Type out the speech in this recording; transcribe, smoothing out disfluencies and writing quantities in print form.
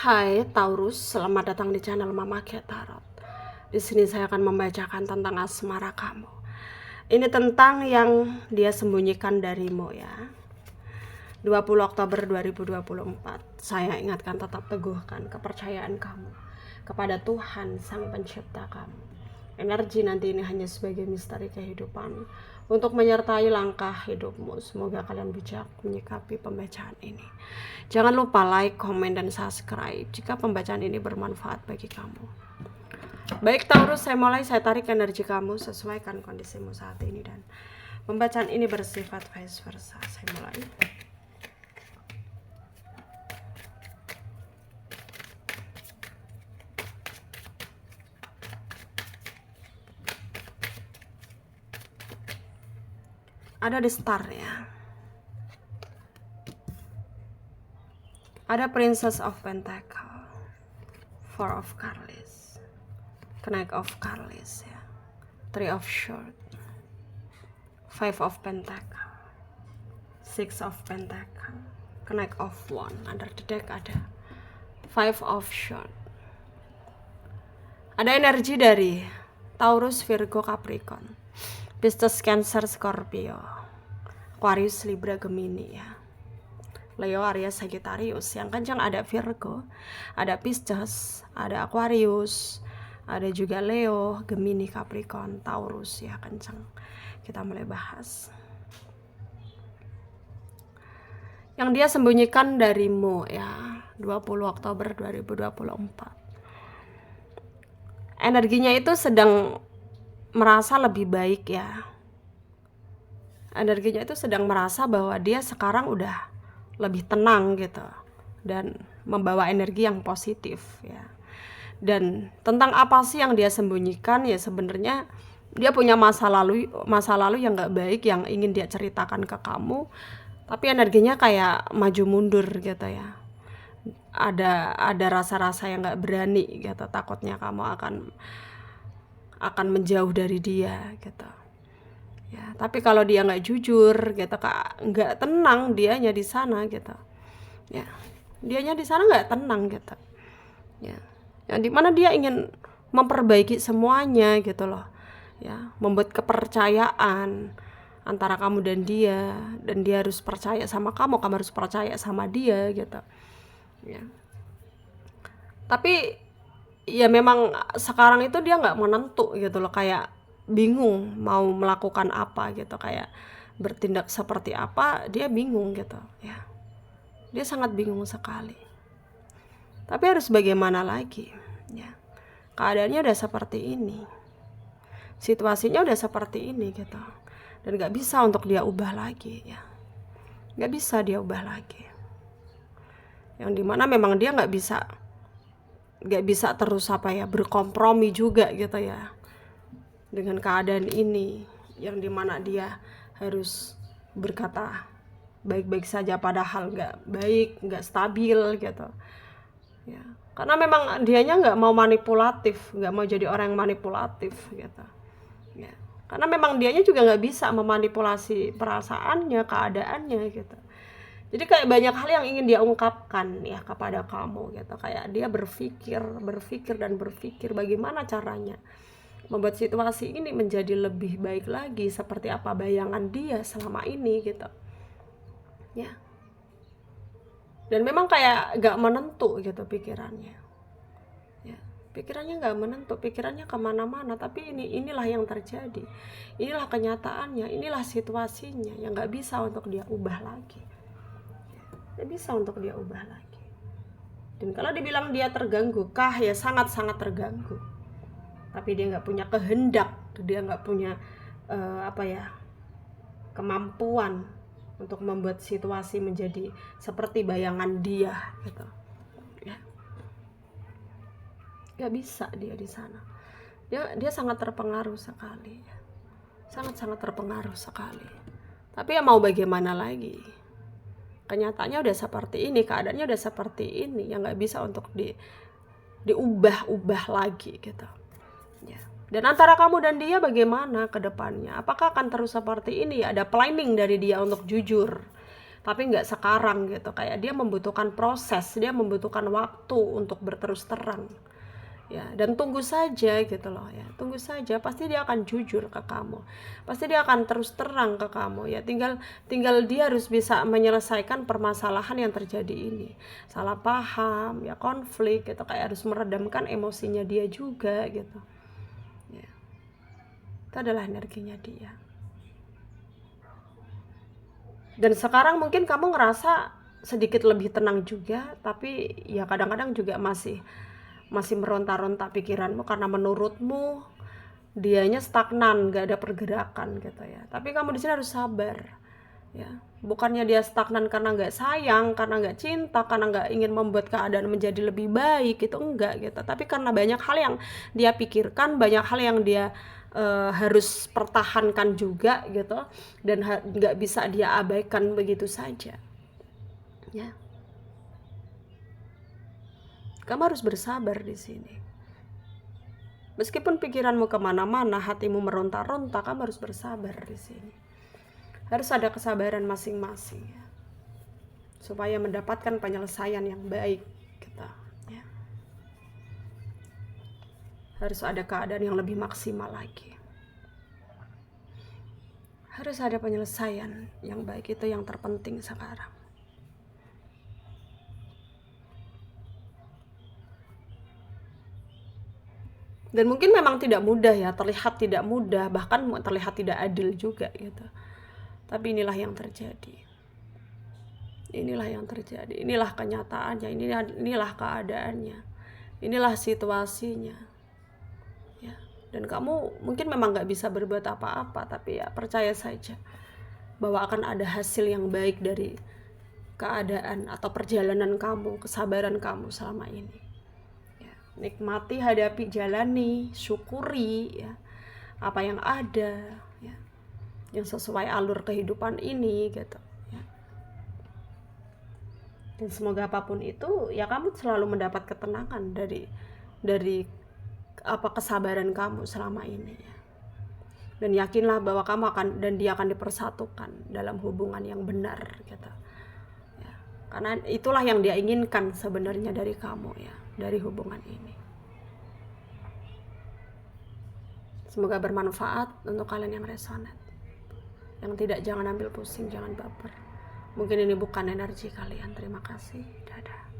Hai Taurus, selamat datang di channel Mama Kia Tarot. Di sini saya akan membacakan tentang asmara kamu. Ini tentang yang dia sembunyikan darimu ya. 20 Oktober 2024. Saya ingatkan, tetap teguhkan kepercayaan kamu kepada Tuhan Sang Pencipta kamu. Energi nanti ini hanya sebagai misteri kehidupan untuk menyertai langkah hidupmu. Semoga kalian bijak menyikapi pembacaan ini. Jangan lupa like, komen, dan subscribe jika pembacaan ini bermanfaat bagi kamu. Baik Taurus, saya tarik energi kamu, sesuaikan kondisimu saat ini, dan pembacaan ini bersifat vice versa. Saya mulai. Ada di star ya. Ada Princess of Pentacle, Four of Carlis, Knight of Carlis ya, Three of Swords, Five of Pentacle, Six of Pentacle, Knight of Wand. Under the deck ada Five of Swords. Ada energi dari Taurus, Virgo, Capricorn, Pisces, Cancer, Scorpio, Aquarius, Libra, Gemini ya, Leo, Aries, Sagittarius. Yang kencang ada Virgo, ada Pisces, ada Aquarius, ada juga Leo, Gemini, Capricorn, Taurus ya, kencang. Kita mulai bahas yang dia sembunyikan darimu ya. 20 Oktober 2024. Energinya itu sedang merasa lebih baik ya. Energinya itu sedang merasa bahwa dia sekarang udah lebih tenang gitu, dan membawa energi yang positif ya. Dan tentang apa sih yang dia sembunyikan ya, sebenarnya dia punya masa lalu yang gak baik yang ingin dia ceritakan ke kamu, tapi energinya kayak maju mundur gitu ya. Ada rasa-rasa yang gak berani gitu, takutnya kamu akan menjauh dari dia gitu ya. Tapi kalau dia nggak jujur gitu, nggak tenang dianya di sana gitu ya. Dianya di sana nggak tenang gitu ya. Yang dimana dia ingin memperbaiki semuanya gitu loh ya, membuat kepercayaan antara kamu dan dia harus percaya sama kamu harus percaya sama dia gitu ya. Tapi ya memang sekarang itu dia nggak menentu gitu loh, kayak bingung mau melakukan apa gitu, kayak bertindak seperti apa, dia bingung gitu ya. Dia sangat bingung sekali. Tapi harus bagaimana lagi ya, keadaannya udah seperti ini, situasinya udah seperti ini gitu, dan gak bisa untuk dia ubah lagi ya. Gak bisa dia ubah lagi, yang dimana memang dia gak bisa terus berkompromi juga gitu ya dengan keadaan ini, yang dimana dia harus berkata baik-baik saja padahal nggak baik, nggak stabil gitu ya. Karena memang dianya nggak mau manipulatif, nggak mau jadi orang yang manipulatif gitu ya. Karena memang dianya juga nggak bisa memanipulasi perasaannya, keadaannya gitu. Jadi kayak banyak hal yang ingin dia ungkapkan ya kepada kamu gitu. Kayak dia berpikir bagaimana caranya membuat situasi ini menjadi lebih baik lagi, seperti apa bayangan dia selama ini gitu ya. Dan memang kayak gak menentu gitu pikirannya ya. Pikirannya gak menentu, pikirannya kemana-mana. Tapi inilah yang terjadi, inilah kenyataannya, inilah situasinya yang gak bisa untuk dia ubah lagi. Gak bisa untuk dia ubah lagi. Dan kalau dibilang dia terganggu kah, ya sangat-sangat terganggu. Tapi dia nggak punya kehendak, dia nggak punya kemampuan untuk membuat situasi menjadi seperti bayangan dia gitu ya. Nggak bisa dia di sana. Dia sangat terpengaruh sekali ya. Sangat terpengaruh sekali. Tapi ya mau bagaimana lagi, kenyataannya udah seperti ini, keadaannya udah seperti ini, yang nggak bisa untuk diubah lagi gitu ya. Dan antara kamu dan dia bagaimana ke depannya? Apakah akan terus seperti ini? Ada planning dari dia untuk jujur tapi nggak sekarang gitu. Kayak dia membutuhkan proses, dia membutuhkan waktu untuk berterus terang ya. Dan tunggu saja gitu loh ya, tunggu saja, pasti dia akan jujur ke kamu, pasti dia akan terus terang ke kamu ya. Tinggal dia harus bisa menyelesaikan permasalahan yang terjadi ini, salah paham ya, konflik gitu, kayak harus meredamkan emosinya dia juga gitu ya. Itu adalah energinya dia. Dan sekarang mungkin kamu ngerasa sedikit lebih tenang juga, tapi ya kadang-kadang juga masih meronta-ronta pikiranmu karena menurutmu dianya stagnan, gak ada pergerakan gitu ya. Tapi kamu di sini harus sabar ya. Bukannya dia stagnan karena nggak sayang, karena nggak cinta, karena nggak ingin membuat keadaan menjadi lebih baik, itu enggak gitu. Tapi karena banyak hal yang dia pikirkan, banyak hal yang dia harus pertahankan juga gitu, dan nggak bisa dia abaikan begitu saja ya. Kamu harus bersabar di sini. Meskipun pikiranmu kemana-mana, hatimu meronta-ronta, kamu harus bersabar di sini. Harus ada kesabaran masing-masing ya, supaya mendapatkan penyelesaian yang baik kita ya. Harus ada keadaan yang lebih maksimal lagi. Harus ada penyelesaian yang baik, itu yang terpenting sekarang. Dan mungkin memang tidak mudah ya, terlihat tidak mudah, bahkan terlihat tidak adil juga gitu. Tapi inilah yang terjadi. Inilah yang terjadi. Inilah kenyataannya, inilah keadaannya. Inilah situasinya. Ya. Dan kamu mungkin memang gak bisa berbuat apa-apa, tapi ya percaya saja bahwa akan ada hasil yang baik dari keadaan atau perjalanan kamu, kesabaran kamu selama ini. Ya. Nikmati, hadapi, jalani, syukuri ya apa yang ada ya, yang sesuai alur kehidupan ini gitu ya. Dan semoga apapun itu ya, kamu selalu mendapat ketenangan dari apa kesabaran kamu selama ini ya. Dan yakinlah bahwa kamu akan, dan dia akan dipersatukan dalam hubungan yang benar gitu ya. Karena itulah yang dia inginkan sebenarnya dari kamu ya, dari hubungan ini. Semoga bermanfaat untuk kalian yang resonan. Yang tidak, jangan ambil pusing, jangan baper. Mungkin ini bukan energi kalian. Terima kasih. Dadah.